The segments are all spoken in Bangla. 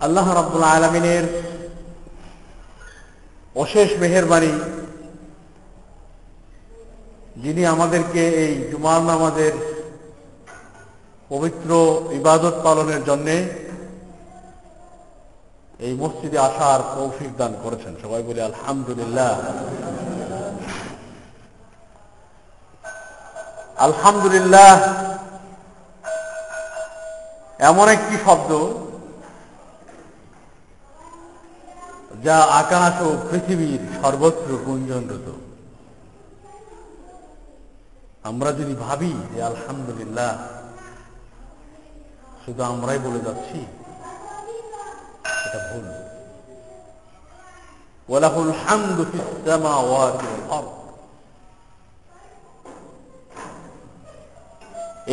আল্লাহ রাব্বুল আলামিনের অশেষ মেহেরবানি, যিনি আমাদেরকে এই জুমার নামাজের পবিত্র ইবাদত পালনের জন্য এই মসজিদে আসার তৌফিক দান করেছেন। সবাই বলি আলহামদুলিল্লাহ। আলহামদুলিল্লাহ এমন একটি শব্দ যা আকাশ ও পৃথিবীর সর্বত্র গুঞ্জনরত। আমরা যদি ভাবি যে আলহামদুলিল্লাহ শুধু আমরাই বলে যাচ্ছি, এটা ভুল। ওয়ালাহুল হামদু ফিস সামাওয়াতি ওয়াল আরদ।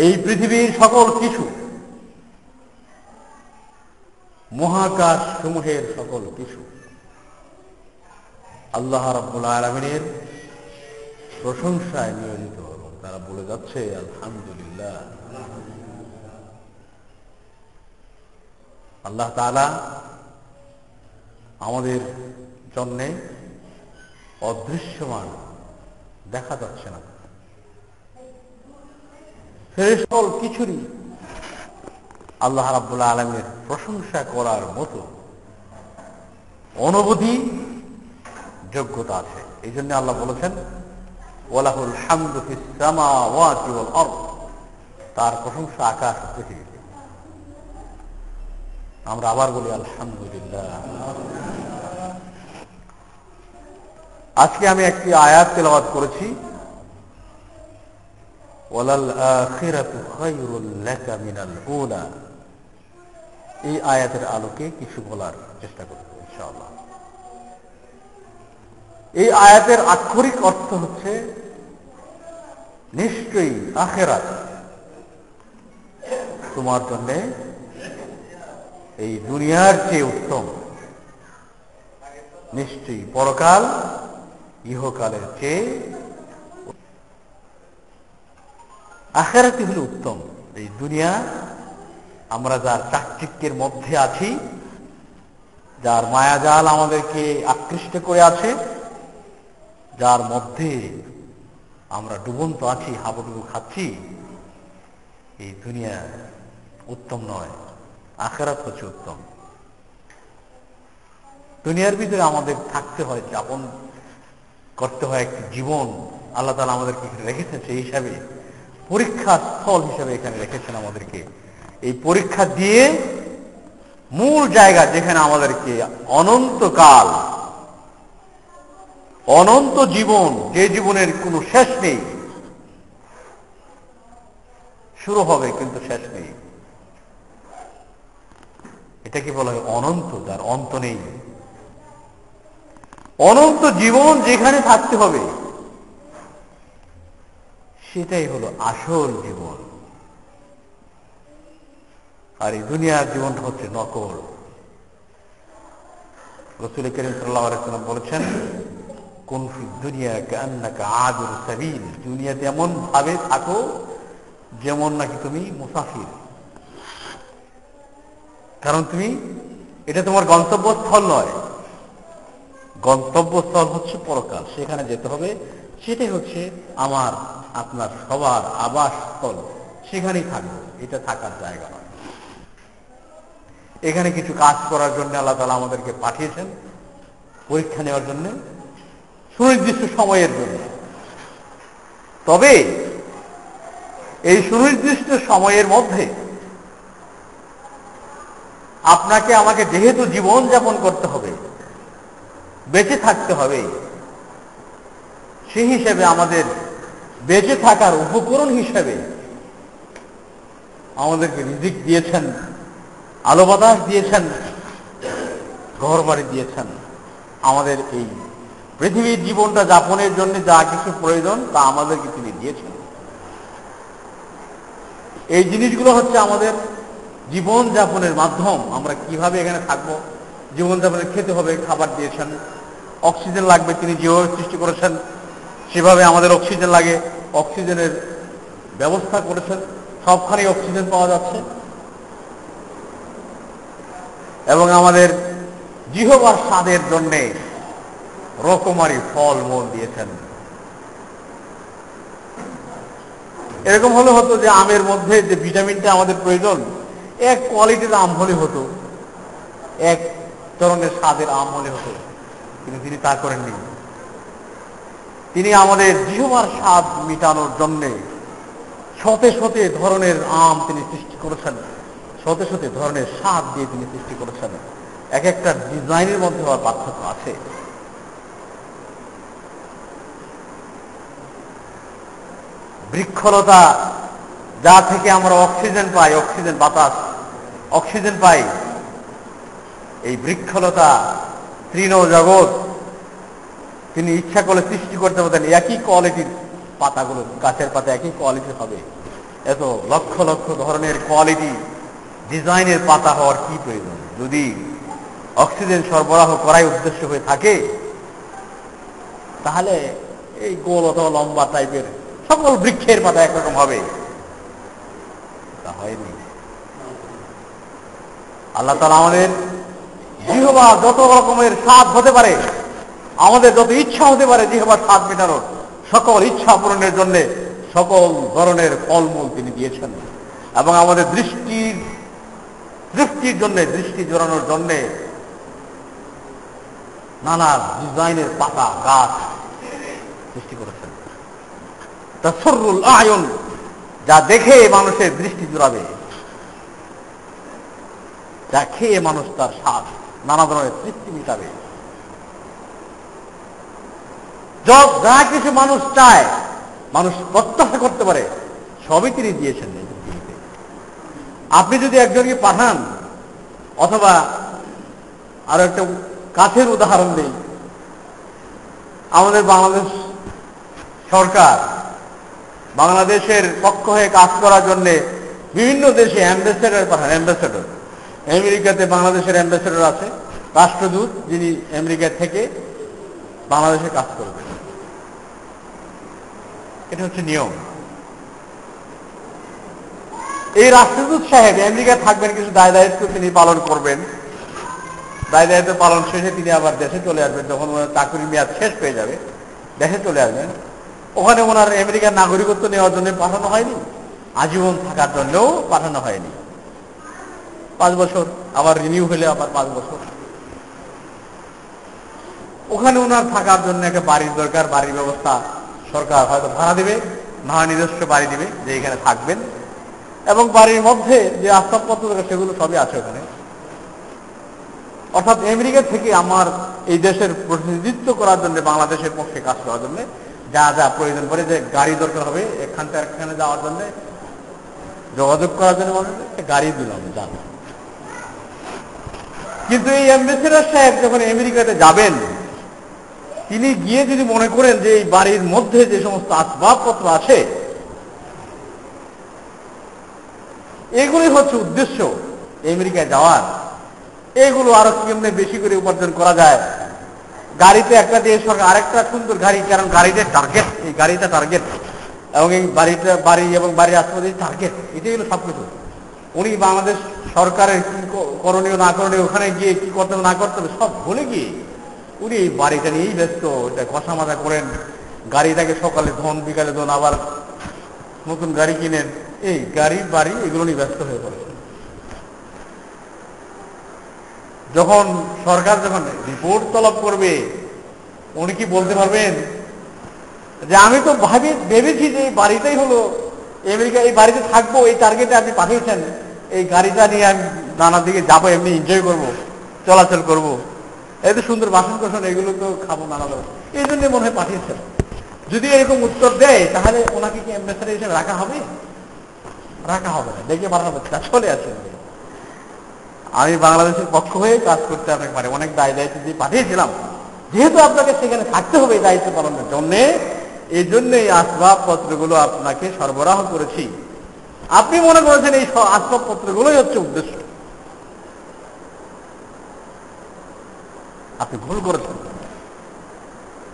এই পৃথিবীর সকল কিছু, মহাকাশ সমূহের সকল কিছু আল্লাহ রাব্বুল আলামিনের প্রশংসায় নিয়োজিত, এবং তারা বলে যাচ্ছে আলহামদুলিল্লাহ। আল্লাহ তাআলা আমাদের জন্যে অদৃশ্যমান, দেখা যাচ্ছে না, সেই সকল কিছুরই আল্লাহ রাব্বুল আলামিনের প্রশংসা করার মতো অনুভূতি, যোগ্যতা আছে। এই জন্য আল্লাহ বলেছেন ওয়ালাহুল হামদু ফিস সামাওয়াতি ওয়াল আরদ, তার প্রশংসা আকাশ ও পৃথিবীতে। আমরা আবার বলি আলহামদুলিল্লাহ। আজকে আমি একটি আয়াত তেলাওয়াত করেছি, ওয়ালাল আখিরাতু খায়রুল লাকা মিনাল উলা। এই আয়াতের আলোকে কিছু বলার চেষ্টা করব ইনশাআল্লাহ। এই আয়াতের আক্ষরিক অর্থ হচ্ছে নিশ্চয়ই আখিরাত তোমার জন্য এই দুনিয়ার চেয়ে উত্তম, নিশ্চয়ই পরকাল ইহকালের চেয়ে আখিরাতই হলো উত্তম। এই দুনিয়া, আমরা যার চাকচিক্যের মধ্যে আছি, যার মায়াজাল আমাদেরকে আকৃষ্ট করে আছে, যার মধ্যে আমরা ডুবন্ত আছি, হাবুডুবু খাচ্ছি, এই দুনিয়া উত্তম নয়, আখিরাত হচ্ছে উত্তম। দুনিয়ার ভিতরে আমাদের থাকতে হয়, যাপন করতে হয় একটি জীবন। আল্লাহ তাআলা আমাদেরকে রেখেছেন সেই হিসাবে, পরীক্ষা স্থল হিসাবে এখানে রেখেছেন আমাদেরকে। এই পরীক্ষা দিয়ে মূল জায়গা, যেখানে আমাদেরকে অনন্তকাল, অনন্ত জীবন, যে জীবনের কোনো শেষ নেই, শুরু হবে কিন্তু শেষ নেই, এটাকে বলা হয় অনন্ত, যার অন্ত নেই। অনন্ত জীবন যেখানে থাকতে হবে, সেটাই হলো আসল জীবন। আর এই দুনিয়ার জীবনটা হচ্ছে নকল। রাসূল কারীম সাল্লাল্লাহু আলাইহি ওয়াসাল্লাম বলেছেন, কুন ফিদ দুনিয়া কাআন্নাকা আবির সাবিল। দুনিয়াতে এমন ভাবে থাকো যেমন নাকি তুমি মুসাফির, কারণ তুমি, এটা তোমার গন্তব্যস্থল নয়। গন্তব্যস্থল হচ্ছে পরকাল, সেখানে যেতে হবে। সেটাই হচ্ছে আমার আপনার সবার আবাসস্থল, সেখানেই থাকবো। এটা থাকার জায়গা নয়। এখানে কিছু কাজ করার জন্য আল্লাহ তাআলা আমাদেরকে পাঠিয়েছেন, পরীক্ষা নেওয়ার জন্য, সুনির্দিষ্ট সময়ের জন্য। তবে এই সুনির্দিষ্ট সময়ের মধ্যে আপনাকে আমাকে যেহেতু জীবন যাপন করতে হবে, বেঁচে থাকতে হবে, সেই হিসেবে আমাদের বেঁচে থাকার উপকরণ হিসেবে আমাদেরকে রিজিক দিয়েছেন, আলো বাতাস দিয়েছেন, ঘর বাড়ি দিয়েছেন। আমাদের এই পৃথিবীর জীবনটা যাপনের জন্য যা কিছু প্রয়োজন তা আমাদেরকে তিনি দিয়েছেন। এই জিনিসগুলো হচ্ছে আমাদের জীবন যাপনের মাধ্যম। আমরা কিভাবে এখানে থাকবো, জীবন যাপনে খেতে হবে, খাবার দিয়েছেন। অক্সিজেন লাগবে, তিনি যেভাবে সৃষ্টি করেছেন সেভাবে আমাদের অক্সিজেন লাগে, অক্সিজেনের ব্যবস্থা করেছেন। সবখানেই অক্সিজেন পাওয়া যাচ্ছে। এবং আমাদের জিহ্বার স্বাদের জন্যে রকমারি ফল মূল দিয়েছেন। এরকম হলে হতো যে আমের মধ্যে যে ভিটামিনটা আমাদের প্রয়োজন, এক কোয়ালিটির আম হলে হতো, এক ধরনের স্বাদের আম হলে হতো, কিন্তু তিনি তা করেননি। তিনি আমাদের জিহ্বার স্বাদ মিটানোর জন্যে শতে শতে ধরনের আম তিনি সৃষ্টি করেছেন, শতে শতে ধরনের স্বাদ দিয়ে তিনি সৃষ্টি করেছেন। এক একটা ডিজাইনের মধ্যে হওয়ার পার্থক্য আছে। বৃক্ষলতা যা থেকে আমরা অক্সিজেন পাই, অক্সিজেন বাতাস, অক্সিজেন পাই, এই বৃক্ষলতা তৃণ জগৎ তিনি ইচ্ছা করলে সৃষ্টি করতে পারতেন একই কোয়ালিটির পাতাগুলো, গাছের পাতা একই কোয়ালিটির হবে। এত লক্ষ লক্ষ ধরনের কোয়ালিটি ডিজাইনের পাতা হওয়ার কি প্রয়োজন? যদি অক্সিজেন সরবরাহ করাই উদ্দেশ্য হয়ে থাকে, তাহলে এই গোল অথবা লম্বা টাইপের সকল বৃক্ষের পাতা একরকম হবে, তা হয়নি। আল্লাহ তাআলা আমাদের জিহ্বা যত রকমের স্বাদ হতে পারে, আমাদের যত ইচ্ছা হতে পারে জিহ্বার স্বাদ মেটানোর, সকল ইচ্ছা পূরণের জন্য সকল ধরনের ফলমূল তিনি দিয়েছেন। এবং আমাদের দৃষ্টির জন্য, দৃষ্টি জোরানোর জন্য নানা ডিজাইনের পাতা গাছ সৃষ্টি করেছেন। তাসরুল আয়ুন, যা দেখে মানুষের দৃষ্টি জোড়াবে, যা খেয়ে মানুষ তার স্বাদ নানা ধরনের তৃপ্তি মিটাবে। যা কিছু মানুষ চায়, মানুষ প্রত্যাশা করতে পারে, সবই তিনি দিয়েছেন এই পৃথিবীতে। আপনি যদি একজনকে পাঠান, অথবা আরো একটা কাছের উদাহরণ নেই, আমাদের বাংলাদেশ সরকার বাংলাদেশের পক্ষ হয়ে কাজ করার জন্য বিভিন্ন দেশে অ্যাম্বাসেডর পাঠান। অ্যাম্বাসেডর, আমেরিকাতে বাংলাদেশের অ্যাম্বাসেডর আছে, রাষ্ট্রদূত, যিনি আমেরিকা থেকে বাংলাদেশে কাজ করবেন। এটা হচ্ছে নিয়ম। এই রাষ্ট্রদূত সাহেব আমেরিকা থাকবেন, কিছু দায় দায়িত্ব তিনি পালন করবেন। দায় দায়িত্ব পালন শেষে তিনি আবার দেশে চলে আসবেন। যখন ওনার চাকরির মেয়াদ শেষ হয়ে যাবে, দেশে চলে আসবেন। ওখানে ওনার আমেরিকার নাগরিকত্ব নেওয়ার জন্য পাঠানো হয়নি, আজীবন থাকার জন্যও পাঠানো হয়নি। 5 বছর, আবার রিনিউ হলে আবার 5 বছর। ওখানে ওনার থাকার জন্য একটা বাড়ির দরকার। বাড়ির ব্যবস্থা সরকার হয়তো ভাড়া দেবে, না নিজস্ব বাড়ি দিবে যে এখানে থাকবেন, এবং বাড়ির মধ্যে যে আসবাবপত্র দরকার সেগুলো সবই আছে ওখানে। অর্থাৎ আমেরিকা থেকে আমার এই দেশের প্রতিনিধিত্ব করার জন্য, বাংলাদেশের পক্ষে কাজ করার জন্য যা যা প্রয়োজন পড়ে, যে গাড়ি দরকার হবে এখান থেকে এখানে যাওয়ার জন্য, যোগাযোগ করার জন্য গাড়ি দিলাম যান। কিন্তু এই অ্যাম্বাসেডর সাহেব যখন আমেরিকাতে যাবেন, তিনি গিয়ে যদি মনে করেন যে এই বাড়ির মধ্যে যে সমস্ত আসবাবপত্র আছে এগুলি হচ্ছে উদ্দেশ্য আমেরিকায় যাওয়ার, এগুলো আরো কেমনে বেশি করে উপার্জন করা যায়, গাড়িতে একটা দিয়ে সরকার আরেকটা সুন্দর গাড়ি, কারণ গাড়িটা টার্গেট, এই গাড়িটা টার্গেট, এবং এই বাড়ি এবং বাড়ির আশপাশে টার্গেট, এটাই হলো সবকিছু। উনি বাংলাদেশ সরকারের কি করণীয় না করণীয়, ওখানে গিয়ে কি করতে হবে না করতে হবে সব ভুলে গিয়ে উনি এই বাড়িটা নিয়েই ব্যস্ত। এটা কষা মাজা করেন, গাড়িটাকে সকালে ধন, বিকালে ধন, আবার নতুন গাড়ি কিনেন, এই গাড়ি বাড়ি এগুলো নিয়ে ব্যস্ত হয়ে পড়েছে। যখন সরকার রিপোর্ট তলব করবে, উনি কি বলতে পারবেন যে আমি তো ভেবেছি যে এই বাড়িটাই হলো আমেরিকা, এই বাড়িতে থাকবো, এই টার্গেটে আপনি পাঠিয়েছেন, এই গাড়িটা নিয়ে আমি নানা দিকে যাবো, এমনি এনজয় করবো, চলাচল করবো, এই তো সুন্দর বাসন কোসন এগুলো তো খাবো নানা ধরো, এই জন্য মনে হয় পাঠিয়েছেন। যদি এরকম উত্তর দেয় তাহলে ওনাকে কি অ্যাম্বাসেডর হিসেবে রাখা হবে? রাখা হবে না, দেখে পাঠানো হচ্ছে না, চলে আসেন। আমি বাংলাদেশের পক্ষ হয়ে কাজ করতে আপনাকে পারি, অনেক দায় দায়িত্ব দিয়ে পাঠিয়েছিলাম, যেহেতু আপনাকে সেখানে থাকতে হবে এই দায়িত্ব পালনের জন্যে, এই জন্য এই আসবাবপত্রগুলো আপনাকে সরবরাহ করেছি। আপনি মনে করেছেন এই আসবাবপত্রগুলোই হচ্ছে উদ্দেশ্য, আপনি ভুল করেছেন।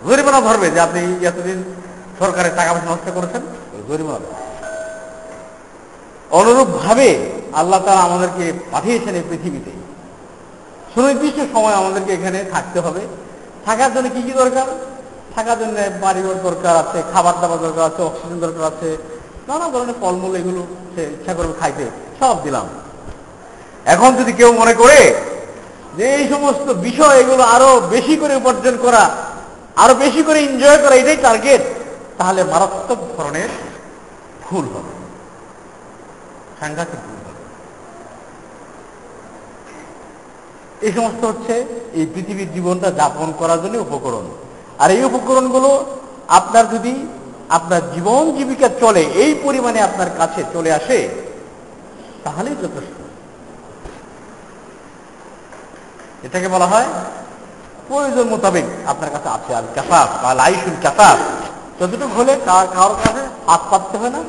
জরিমানা ধরবে যে আপনি এতদিন সরকারের টাকা পয়সা নষ্ট করেছেন, জরিমানা। অনুরূপ ভাবে আল্লাহ তাআলা আমাদেরকে পাঠিয়েছেন এই পৃথিবীতে, সুনির্দিষ্ট সময় আমাদেরকে এখানে থাকতে হবে। থাকার জন্য কি কি দরকার? থাকার জন্য বাড়িঘর দরকার আছে, খাবার দাবার দরকার আছে, অক্সিজেন দরকার আছে, নানা ধরনের ফলমূল, এগুলো সে ইচ্ছা করবে খাইতে, সব দিলাম। এখন যদি কেউ মনে করে যে এই সমস্ত বিষয় এগুলো আরো বেশি করে উপার্জন করা, আরো বেশি করে এনজয় করা, এটাই টার্গেট, তাহলে মারাত্মক ধরনের ভুল হবে, সাংঘাতিক ভুল হবে। এই সমস্ত হচ্ছে এই পৃথিবীর জীবনটা যাপন করার জন্য উপকরণ। আর এই উপকরণগুলো আপনার যদি আপনার জীবন জীবিকা চলে এই পরিমাণে আপনার কাছে চলে আসে, তাহলেই যথেষ্ট। এটাকে বলা হয় প্রয়োজন মোতাবেক আপনার কাছে আছে। আর কাফাফ বা লাইসুল কাফাফ, যতটুকু হলে কারোর কাছে হাত পাততে হয় না।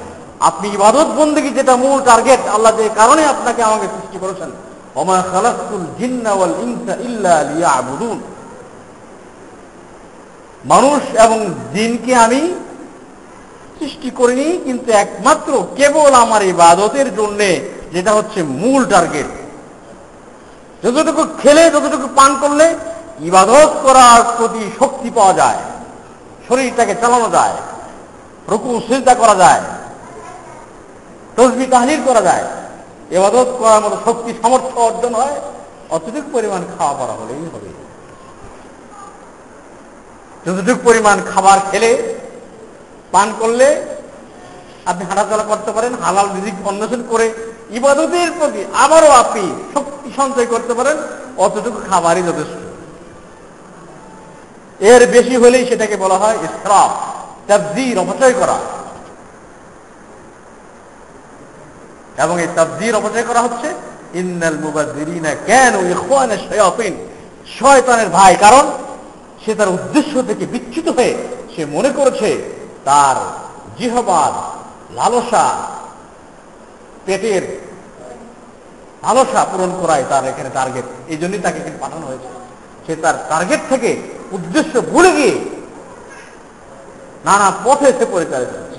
আপনি ইবাদত বন্দেগী, যেটা মূল টার্গেট, আল্লাহ যে কারণে আপনাকে আমাকে সৃষ্টি করেছেন, ওমা খালাকতুল জিন্না ওয়াল ইনসা ইল্লা লিয়াবুদুন, মানুষ এবং জিনকে আমি সৃষ্টি করিনি কিন্তু একমাত্র কেবল আমার ইবাদতের জন্য, যেটা হচ্ছে মূল টার্গেট। যতটুকু খেলে, যতটুকু পান করলে ইবাদত করার প্রতি শক্তি পাওয়া যায়, শরীরটাকে চালানো যায়, রুকু সিজদা করা যায়, তাসবিহ তাহলিল করা যায়, ইবাদত করার মতো শক্তি সামর্থ্য অর্জন হয়, অতটুকু পরিমাণ খাওয়া পড়া হলেই হবে। যতটুকু পরিমাণ খাবার খেলে, পান করলে আপনি হাঁটাচলা করতে পারেন, হালাল রিজিক অন্বেষণ করে ইবাদতের প্রতি আবারও আপনি শক্তি সঞ্চয় করতে পারেন, অতটুকু খাবারই যথেষ্ট। এর বেশি হলেই সেটাকে বলা হয় ইসরাফ, তাবযীর, অপচয় করা। এবং এই তাবযীর, অপচয় করা হচ্ছে ইন্নাল মুবাযযিরিনা কানু ইখওয়ানা শায়াতিন, শয়তানের ভাই। কারণ সে তার উদ্দেশ্য থেকে বিচ্যুত হয়ে সে মনে করেছে তার জিহবার লালসা, পেটের লালসা পূরণ করাই তার এখানে টার্গেট। এই জন্যই তাকে এখানে পাঠানো হয়েছে। সে তার টার্গেট থেকে, উদ্দেশ্য ভুলে গিয়ে নানা পথে সে পরিচালিত হচ্ছে।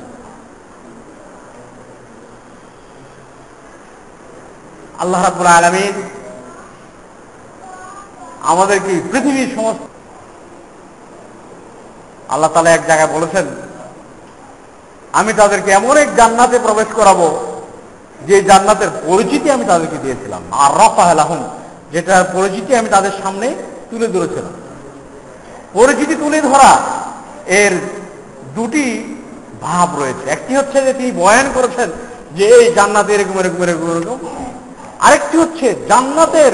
আল্লাহ রাব্বুল আলামিন আমাদেরকে পৃথিবীর সমস্ত, আল্লাহ তাআলা এক জায়গায় বলেছেন, আমি তাদেরকে এমন এক জান্নাতে প্রবেশ করাবো যে জান্নাতের পরিচিতি আমি তাদেরকে দিয়েছিলাম, আর রাফা'a লাহুম, যেটার পরিচিতি আমি তাদের সামনে তুলে ধরেছিলাম। পরিচিতি তুলে ধরা এর দুটি ভাব রয়েছে। একটি হচ্ছে যে তিনি বয়ান করেছেন যে এই জান্নাতে এরকম এরকম এরকম এরকম, আরেকটি হচ্ছে জান্নাতের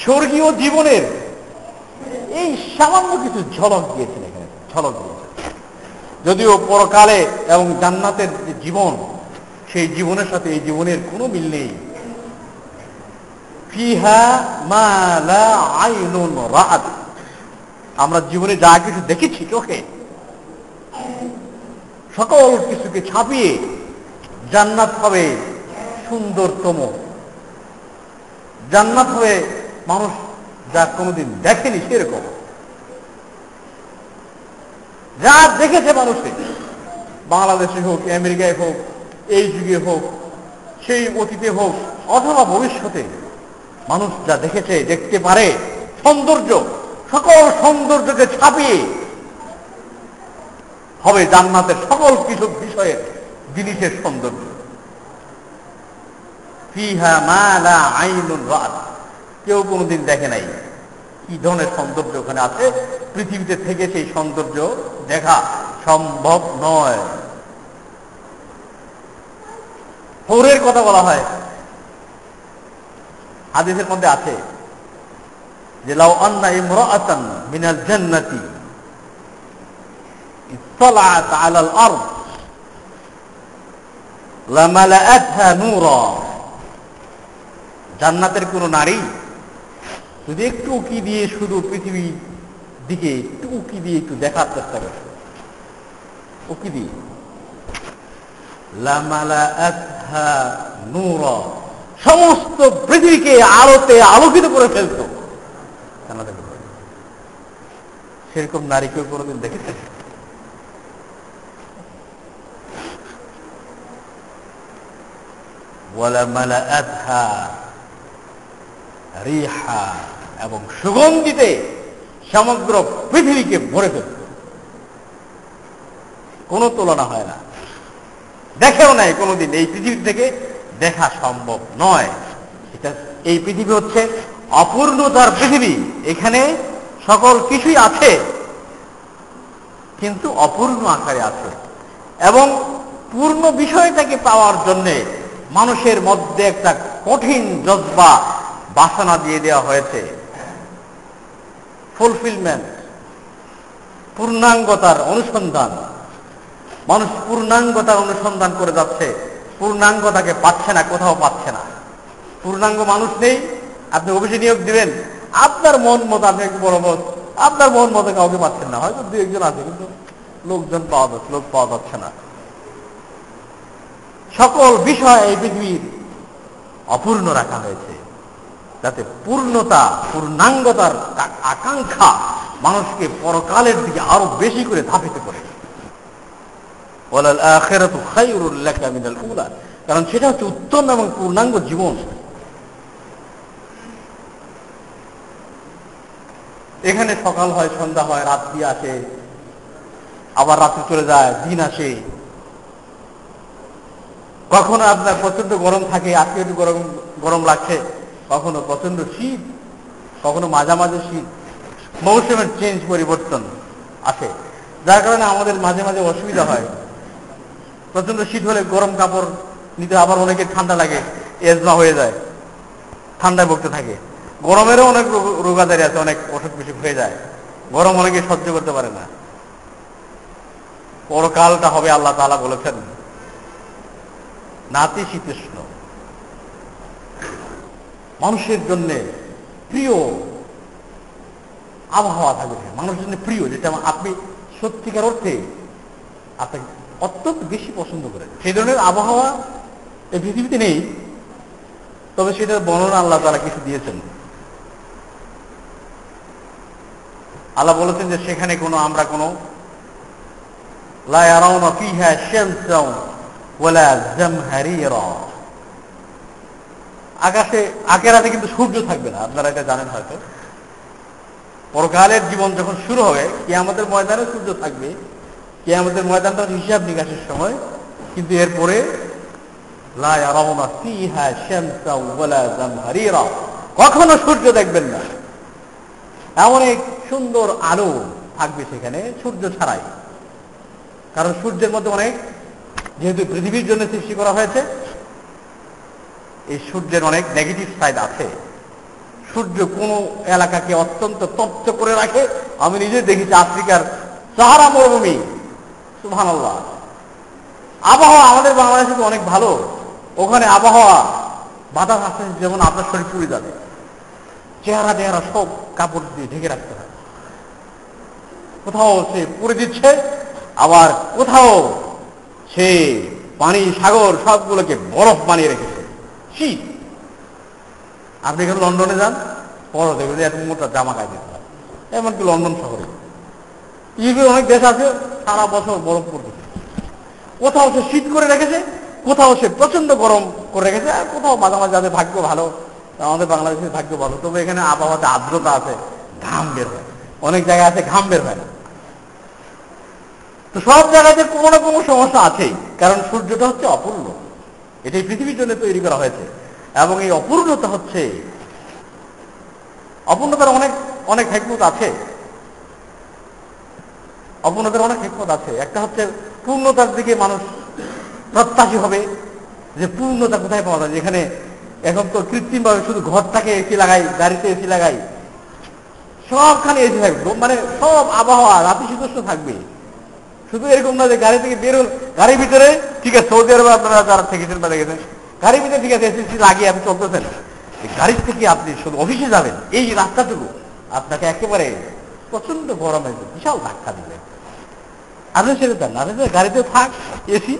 স্বর্গীয় জীবনের এই সামান্য কিছু ঝলক দিয়েছেন, এখানে ঝলক দিয়েছেন। যদিও পরকালে এবং জান্নাতের যে জীবন, সেই জীবনের সাথে এই জীবনের কোনো মিল নেই। ফিহা মা লা আইনুন রাআত, আমরা জীবনে যা কিছু দেখেছি চোখে, সকল কিছুকে ছাপিয়ে জান্নাত হবে সুন্দরতম। জান্নাত হবে মানুষ যা কোনোদিন দেখেনি সেরকম। যা দেখেছে মানুষে, বাংলাদেশে হোক, আমেরিকায় হোক, এই যুগে হোক, সেই অতীতে হোক, অথবা ভবিষ্যতে, মানুষ যা দেখেছে, দেখতে পারে, সৌন্দর্য, সকল সৌন্দর্যকে ছাপিয়ে হবে জান্নাতের সকল কিছু বিষয়ের, জিনিসের সৌন্দর্য। ফিহা মা লা আইনুন রাআত, কেউ কোনোদিন দেখে নাই। কি ধরনের সৌন্দর্য ওখানে আছে, পৃথিবীতে থেকে সেই সৌন্দর্য দেখা সম্ভব নয়। হৌরের কথা বলা হয়, হাদিসের মধ্যে আছে যে লাউ আন্না ইমরাআতান মিনাল জান্নাতি ইত্তালাআত আলাল আরদ লামালাআতহা নূরা, জান্নাতের কোন নারী যদি একটু উকি দিয়ে শুধু পৃথিবীর দিকে একটু উকি দিয়ে একটু দেখার চেষ্টা করে, উকি দিয়ে, লামালাআতহা নূরা, সমস্ত পৃথিবীকে আলোতে আলোকিত করে ফেলত। সেরকম নারী কেউ কোনোদিন দেখেছে? ওয়ালামালাআতহা রিহা, এবং সুগন্ধিতে সমগ্র পৃথিবীকে ভরে ফেলত। কোনো তুলনা হয় না, দেখেও নাই কোনোদিন, এই পৃথিবী থেকে দেখা সম্ভব নয়। এটা, এই পৃথিবী হচ্ছে অপূর্ণতার পৃথিবী। এখানে সকল কিছুই আছে, কিন্তু অপূর্ণ আকারে আছে, এবং পূর্ণ বিষয়টাকে পাওয়ার জন্য মানুষের মধ্যে একটা কঠিন জজ্বা বাসনা দিয়ে দেওয়া হয়েছে। ফুলফিলমেন্ট, পূর্ণাঙ্গতার অনুসন্ধান। মানুষ পূর্ণাঙ্গতার অনুসন্ধান করে যাচ্ছে, পূর্ণাঙ্গতাকে পাচ্ছে না, কোথাও পাচ্ছে না। পূর্ণাঙ্গ মানুষ নেই। আপনি অফিসে নিয়োগ দিবেন, আপনার মন মতো, আপনি একটু বড় বস, আপনার মন মতো কাউকে পাচ্ছেন না। হয়তো দু একজন আছে, কিন্তু লোক পাওয়া যাচ্ছে না। সকল বিষয় এই পৃথিবীর অপূর্ণ রাখা হয়েছে, যাতে পূর্ণতা, পূর্ণাঙ্গতার আকাঙ্ক্ষা মানুষকে পরকালের দিকে আরো বেশি করে ধাবিত করে। ওয়ালাল আখিরাতু খায়রুল লাকা মিনাল উলা, কারণ সেটা হচ্ছে উত্তম এবং পূর্ণাঙ্গ জীবন। এখানে সকাল হয়, সন্ধ্যা হয়, রাত্রি আসে, আবার রাত্রি চলে যায়, দিন আসে। কখনো আপনার প্রচন্ড গরম থাকে, আজকে একটু গরম লাগছে, কখনো প্রচন্ড শীত, কখনো মাঝামাঝি শীত। মৌসুমের চেঞ্জ, পরিবর্তন আসে, যার কারণে আমাদের মাঝে মাঝে অসুবিধা হয়। প্রচন্ড শীত হলে গরম কাপড় নিতে, আবার অনেকে ঠান্ডা লাগে, এজমা হয়ে যায়, ঠান্ডায় ভুগতে থাকে। গরমেরও অনেক রোগাদারি আছে, অনেক অসুখ বিসুখ হয়ে যায়। গরম অনেকে সহ্য করতে পারে না। পরকালটা হবে, আল্লাহ তাআলা বলেছেন, নাতিশীতোষ্ণ, মানুষের জন্য প্রিয় আবহাওয়া থাকবে, মানুষের জন্য প্রিয়, যেটা আপনি সত্যিকার অর্থে আপনাকে অত্যন্ত বেশি পছন্দ করেন। সেই ধরনের আবহাওয়া এই পৃথিবীতে নেই, তবে সেটার বর্ণনা আল্লাহ তাআলা কিছু দিয়েছেন। আল্লাহ বলেছেন যে সেখানে আমরা কোনো লা ইয়ারাউনা ফিহা শামসান ওয়ালা জামহারিরা, আকাশে আখেরাতে কিন্তু সূর্য থাকবে না। আপনারা এটা জানেন হয়তো। পরকালের জীবন যখন শুরু হবে, কিয়ামতের ময়দানে সূর্য থাকবে। কিয়ামতের ময়দানটা হিসাব নিকাশের সময়, কিন্তু এরপরে লা ইয়ারাউনা ফিহা শামসান ওয়ালা জামহারিরা, কখনো সূর্য দেখবেন না। এমন এক সুন্দর আলো থাকবে সেখানে সূর্য ছাড়াই। কারণ সূর্যের মধ্যে অনেক, যেহেতু পৃথিবীর জন্য সৃষ্টি করা হয়েছে, এই সূর্যের অনেক নেগেটিভ সাইড আছে। সূর্য কোন এলাকাকে অত্যন্ত তপ্ত করে রাখে। আমি নিজে দেখেছি আফ্রিকার সাহারা মরুভূমি, সুবহানাল্লাহ। আবহাওয়া আমাদের বাংলাদেশে তো অনেক ভালো, ওখানে আবহাওয়া বাতাস আসে, যেমন আপনার শরীর পুড়ে যাবে, চেহারা টেহারা সব কাপড় দিয়ে ঢেকে রাখতে হয়। কোথাও সে পুড়ে দিচ্ছে, আবার কোথাও সে পানি, সাগর সবগুলোকে বরফ বানিয়ে রেখেছে। শীত, আপনি এখানে লন্ডনে যান, বড় দেখবেন এত মোটা জামা গায়ে দিতে হয়, এমনকি লন্ডন শহরে। ইউরোপের অনেক দেশ আছে সারা বছর বরফ পড়তেছে। কোথাও সে শীত করে রেখেছে, কোথাও সে প্রচন্ড গরম করে রেখেছে, আর কোথাও মাঝামাঝি যাদের ভাগ্য ভালো, আমাদের বাংলাদেশের ভাগ্য ভালো, তবে এখানে আবহাওয়াতে আর্দ্রতা আছে, ঘাম বের হয়। অনেক জায়গায় আছে ঘাম বের হয় না। তো সব জায়গাতে কোনো না কোনো সমস্যা আছেই, কারণ সূর্যটা হচ্ছে অপূর্ণ। এটাই পৃথিবীর জন্য তৈরি করা হয়েছে, এবং এই অপূর্ণতা হচ্ছে, অপূর্ণতার অনেক অনেক হিকমত আছে। অপূর্ণতার অনেক হিকমত আছে। একটা হচ্ছে পূর্ণতার দিকে মানুষ প্রত্যাশী হবে, যে পূর্ণতা কোথায় পাওয়া যায়। যেখানে এখন তো কৃত্রিমভাবে শুধু ঘরটাকে এসি লাগাই, গাড়িতে এসি লাগাই, সবখানে এসি থাকবে, মানে সব আবহাওয়া নাতিশীতোষ্ণ থাকবে। শুধু এরকম না যে গাড়ি থেকে বেরোন, গাড়ির ভিতরে ঠিক আছে, সৌদি আরবে আপনারা যারা থেকেছেন বা দেখেছেন, গাড়ির ভিতরে ঠিক আছে এসি লাগিয়ে আপনি চলতেছেন, গাড়ির থেকে আপনি শুধু অফিসে যাবেন, এই রাস্তাটুকু আপনাকে একেবারে প্রচন্ড গরমে বিশাল ধাক্কা দিবে। আপনি সেটা দেন না, গাড়িতে থাক এসি,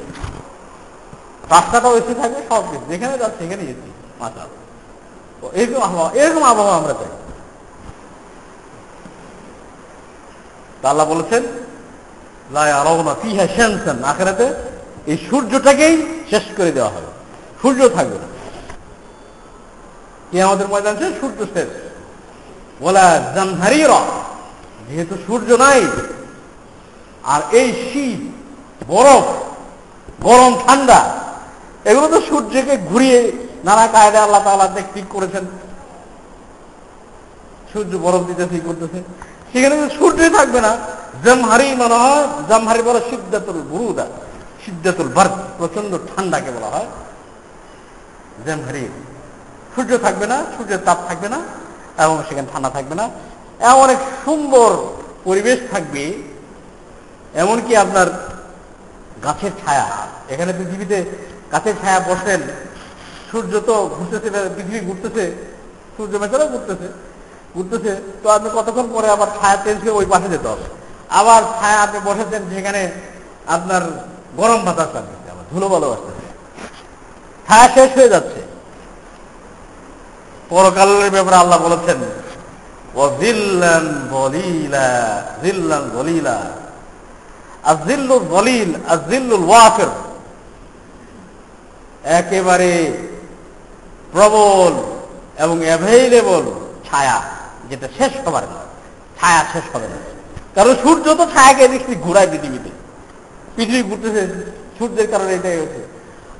রাস্তাটাও এসি থাকবে, সব কিছু যেখানে যাচ্ছে সেখানে এসি, মাথা। এরকম আবহাওয়া আমরা চাই। আল্লাহ বলেছেন লা ইয়ারাউনা ফিহা শামসান, আখিরাতে এই সূর্যটাকেই শেষ করে দেওয়া হবে, সূর্য থাকবে না। কিয়ামতের ময়দান শেষ, সূর্য শেষ। ওয়ালা জামহারিরা, যেহেতু সূর্য নাই, আর এই শীত, বরফ, গরম, ঠান্ডা, এগুলো তো সূর্যকে ঘুরিয়ে নানা কায়দায় আল্লাহ তাআলা ঠিক করেছেন। সূর্য বরফ দিতেছে, করতেছে, সেখানে সূর্যই থাকবে না। জামহারি মনে হয়, জামহারি বলা সিদ্ধাতুল বুরুদা, সিদ্ধাতুল বারদ, প্রচন্ড ঠান্ডাকে বলা হয় জামহারি। সূর্য থাকবে না, সূর্যের তাপ থাকবে না, এবং সেখানে ঠান্ডা থাকবে না। এমন এক সুন্দর পরিবেশ থাকবে, এমনকি আপনার গাছের ছায়া। এখানে পৃথিবীতে গাছের ছায়া বসেন, সূর্য তো ঘুরতেছে, পৃথিবী ঘুরতেছে, সূর্য মেঘারও ঘুরতেছে, তো আপনি কতক্ষণ পরে আবার ছায়া চেঞ্জ করে ওই পাশে যেতে হবে। আবার ছায়া আপনি বসেছেন, সেখানে আপনার গরম বাতাস লাগতেছে, আবার ধুলো বালো আসতেছে, ছায়া শেষ হয়ে যাচ্ছে। পরকালের ব্যাপারে আল্লাহ বলেছেন ওয়াজিল্লান যলিলা, জিল্লান যলিলা। আযিল্লুল যলিল, আযিল্লুল ওয়াফির, একেবারে প্রবল এবং অ্যাভেইলেবল ছায়া, যেটা শেষ হবার না, ছায়া শেষ হবে না। কারণ সূর্য তো ছায়াকে দেখছি ঘুরায় পৃথিবীতে, পৃথিবী ঘুরতেছে সূর্যের কারণে, এটাই হচ্ছে।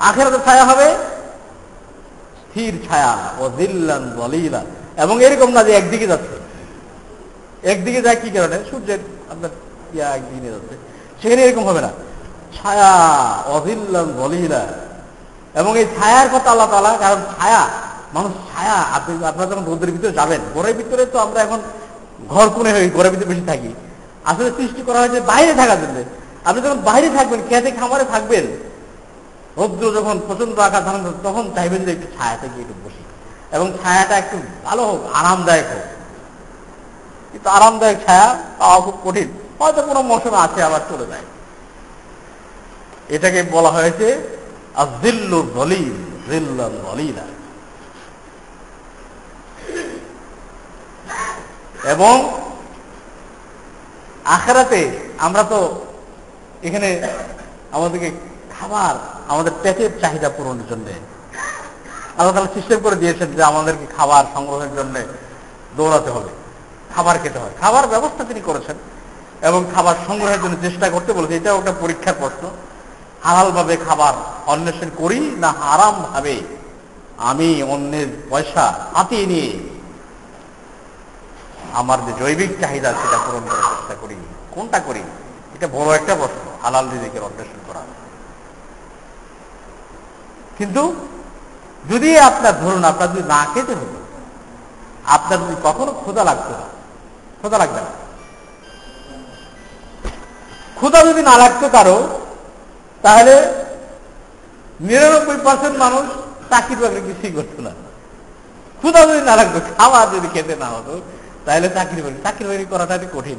আখিরাতে ছায়া হবে স্থির ছায়া, ওয়াজিল্লান যলিলা। এবং এরকম না যে একদিকে যাচ্ছে, একদিকে যায় কি কারণে, সূর্যের আপনার একদিকে যাচ্ছে, সেখানে এরকম হবে না, ছায়া, ওয়াজিল্লান যলিলা। এবং এই ছায়ার কথা আল্লাহ তাআলা, কারণ ছায়া, মানুষ ছায়া, আপনারা যখন রোদের ভিতরে যাবেন, ঘরের ভিতরে তো আমরা এখন ঘর কোণে হয়ে ঘরের ভিতরে বেশি থাকি, আসলে সৃষ্টি করা হয়েছে বাইরে থাকার জন্য। আপনি যখন বাইরে থাকবেন, খেতে খামারে থাকবেন, রৌদ্র যখন প্রচন্ড আকার ধারণ করবে, তখন চাইবেন যে একটু ছায়াতে গিয়ে একটু বসি, এবং ছায়াটা একটু ভালো হোক, আরামদায়ক হোক। কিন্তু আরামদায়ক ছায়া পাওয়া খুব কঠিন, হয়তো কোনো মৌসুমে আছে, আবার চলে যায়। এটাকে বলা হয়েছে আযিল্লুল যলিল, জিল্লান যলিলা। এবং আখিরাতে আমরা তো এখানে আমাদেরকে খাবার, আমাদের পেটের চাহিদা পূরণের জন্য আল্লাহ তাআলা সিস্টেম করে দিয়েছেন যে আমাদেরকে খাবার সংগ্রহের জন্য দৌড়াতে হবে, খাবার খেতে হয়। খাবার ব্যবস্থা তিনি করেছেন এবং খাবার সংগ্রহের জন্য চেষ্টা করতে বলেছে। এটাও একটা পরীক্ষার প্রশ্ন, হালাল ভাবে খাবার অন্বেষণ করি না হারাম ভাবে আমি অন্যের পয়সা হাতিয়ে নিয়ে আমার যে জৈবিক চাহিদা সেটা পূরণ করার চেষ্টা করি, কোনটা করি? এটা বড় একটা প্রশ্ন, হালাল রিজিকের অন্বেষণ করা। কিন্তু যদি আপনার ধরুন, আপনার যদি না খেতে হতো, আপনার যদি কখনো ক্ষুধা লাগতো না, ক্ষুধা লাগবে না, ক্ষুধা যদি না লাগতো কারো, তাহলে 99% মানুষ চাকরি বাকরি কিছুই করতো না। ক্ষুধা যদি না লাগতো, খাবার যদি খেতে না হতো, তাহলে চাকরি বাকরি করাটা কঠিন,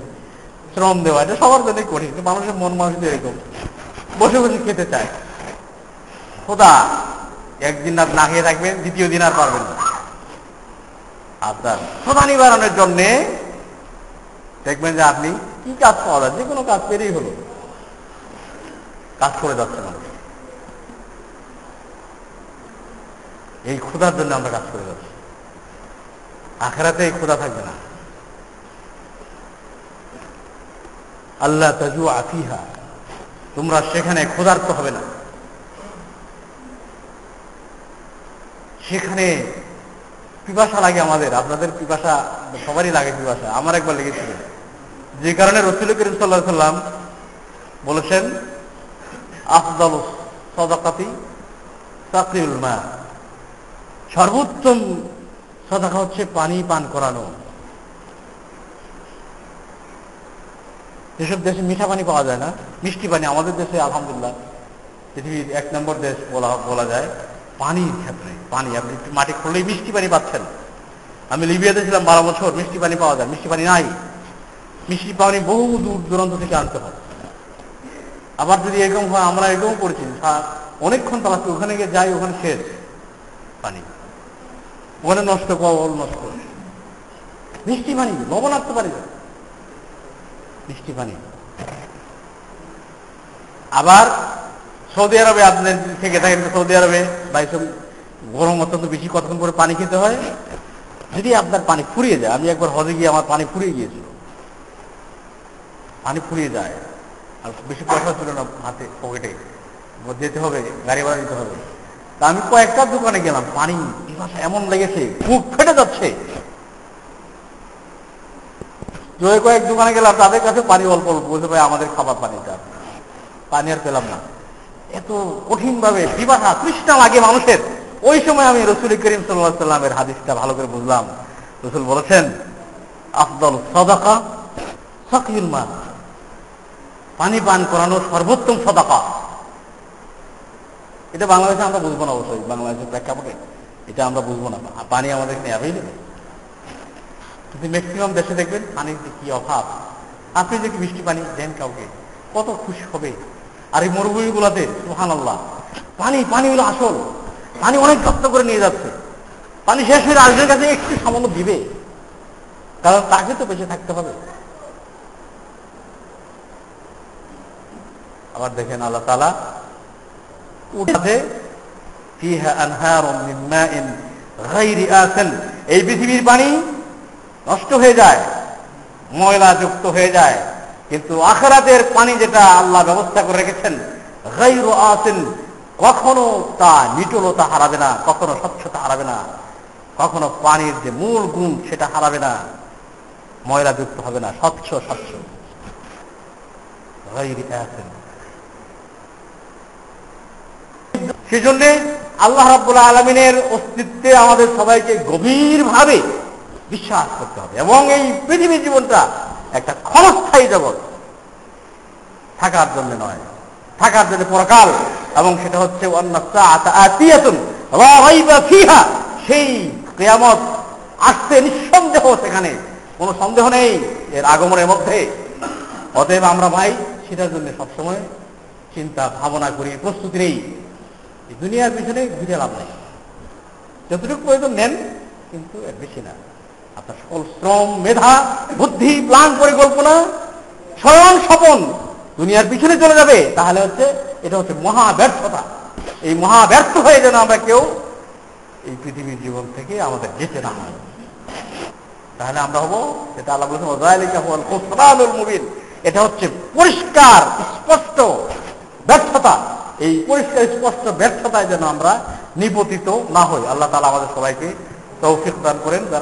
শ্রম দেওয়া এটা সবার জন্যই কঠিন। মানুষের মন মানুষদের এরকম বসে বসে খেতে চায়। ক্ষুধা, একদিন না খেয়ে থাকবেন, দ্বিতীয় দিন আর পারবেন না। আপনার ক্ষুধা নিবারণের জন্য দেখবেন যে আপনি কি কাজ পাওয়া যায়, যে কোনো কাজ পেলেই হলো, কাজ করে যাচ্ছে মানুষ। এই ক্ষুধার জন্য আমরা কাজ করে যাচ্ছি। আখিরাতে এই ক্ষুধা থাকবে না। আল্লাহ তাজুআ ফিহা, তোমরা সেখানে ক্ষুধার্ত হবে না, সেখানে পিপাসা লাগে আমাদের, আপনাদের পিপাসা সবারই লাগে, পিপাসা আমার একবার লেগেছিল, যে কারণে রাসূল করিম সাল্লাল্লাহু আলাইহি ওয়াসাল্লাম বলেছেন আফদালুস সাদাকাতি সাকিউল মা, সর্বোত্তম সাদাকা হচ্ছে পানি পান করানো। যেসব দেশে মিঠা পানি পাওয়া যায় না, মিষ্টি পানি, আমাদের দেশে আলহামদুলিল্লাহ পৃথিবীর 1 নম্বর দেশ বলা যায় পানির ক্ষেত্রে। পানি আপনি মাটি খুললেই মিষ্টি পানি পাচ্ছেন। আমি লিবিয়াতে ছিলাম 12 বছর, মিষ্টি পানি পাওয়া যায়, মিষ্টি পানি নাই। মিষ্টি পানি বহু দূর দূরান্ত থেকে আনতে হয়। আবার যদি এরকম হয়, আমরা এরকম করেছি, অনেকক্ষণ তালাচ্ছি, ওখানে গিয়ে যাই, ওখানে শেষ পানি, ওখানে নষ্ট, কল নষ্ট। মিষ্টি পানি, লবণাক্ত পানি, মিষ্টি পানি। আবার সৌদি আরবে আপনাদের থেকে থাকেন, সৌদি আরবে বা এইসব গরম অত্যন্ত বেশি, কতক্ষণ পরে পানি খেতে হয়। যদি আপনার পানি ফুরিয়ে যায়, আমি একবার হজে গিয়ে আমার পানি ফুরিয়ে গিয়েছিল, পানি ফুরিয়ে যায়, আর বেশি পয়সা ছিল না হাতে, পকেটে যেতে হবে, গাড়ি ভাড়া দিতে হবে। তা আমি কয়েকটা দোকানে গেলাম, পানি পিপাসা এমন লেগেছে, মুখ ফেটে যাচ্ছে। কয়েক দোকানে গেলাম, তাদের কাছে পানি অল্প অল্প, বলতে ভাই আমাদের খাবার পানিটা, পানি আর পেলাম না। এত কঠিন ভাবে পিপাসা তৃষ্ণা লাগে মানুষের। ওই সময় আমি রসুল করিম সাল্লাল্লাহু আলাইহি ওয়াসাল্লামের হাদিসটা ভালো করে বুঝলাম। রসুল বলেছেন, আফদল সাদাকা সাকিউল মা, পানি পান করানো সর্বোত্তম সাদাকা। এটা বাংলাদেশে আমরা বুঝবো না, অবশ্যই বাংলাদেশের প্রেক্ষাপটে এটা আমরা বুঝবো না, পানি আমাদের এখানে অ্যাভেলেবল। কিন্তু ম্যাক্সিমাম দেশে দেখবেন পানির যে কি অভাব। আপনি যদি মিষ্টি পানি দেন কাউকে, কত খুশি হবে। আর এই মরুভূমিগুলোতে সুবহানাল্লাহ, পানি হলো আসল। পানি অনেক কষ্ট করে নিয়ে যাচ্ছে, পানি শেষ হয়ে আরেকজনের কাছে একটু সামান্য দিবে, কারণ তাকে তো বেঁচে থাকতে হবে। আবার দেখেন আল্লাহ তাআলা উঠাতে ফিহা আনহারুম মিন মাইন গায়রি আসিন, এই পৃথিবীর পানি নষ্ট হয়ে যায়, ময়লা যুক্ত হয়ে যায়, কিন্তু আখিরাতের পানি যেটা আল্লাহ ব্যবস্থা করে রেখেছেন, গায়রু আসিন, কখনো তা নিটলতা হারাবে না, কখনো স্বচ্ছতা হারাবে না, কখনো পানির যে মূল গুণ সেটা হারাবে না, ময়লা যুক্ত হবে না, স্বচ্ছ গায়রি আসিন। সেজন্য আল্লাহ রাব্বুল আলামিনের অস্তিত্বে আমাদের সবাইকে গভীরভাবে বিশ্বাস করতে হবে, এবং এই পৃথিবীর জীবনটা একটা ক্ষণস্থায়ী জগৎ, থাকার জন্য নয়, থাকার জন্য পরকাল, এবং সেটা হচ্ছে সেই কিয়ামত আসছে নিঃসন্দেহ, সেখানে কোনো সন্দেহ নেই এর আগমনের মধ্যে। অতএব আমরা ভাই সেটার জন্য সবসময় চিন্তা ভাবনা করি, প্রস্তুতি নেই। এই দুনিয়ার পিছনে ঘুরে লাভ নেই, যতটুকু প্রয়োজন নেন, কিন্তু এর বেশি না। আপনার সকল শ্রম, মেধা, বুদ্ধি, প্ল্যান, পরিকল্পনা, স্বয়ং স্বপন দুনিয়ার পিছনে চলে যাবে, তাহলে এটা হচ্ছে মহা ব্যর্থতা। এই মহা ব্যর্থ হয়ে যেন আমরা কেউ এই পৃথিবীর জীবন থেকে আমাদের যেতে না হয়, তাহলে আমরা হবো, যেটা আল্লাহ বলেছেন ওয়াযালিকা হুয়াল খুসরানুল মুবিন, এটা হচ্ছে পরিষ্কার স্পষ্ট ব্যর্থতা। এই পরিষ্কার স্পষ্ট ব্যর্থতায় যেন আমরা নিপতিত না হই। আল্লাহ তাআলা আমাদের সবাইকে তৌফিক দান করেন। যারা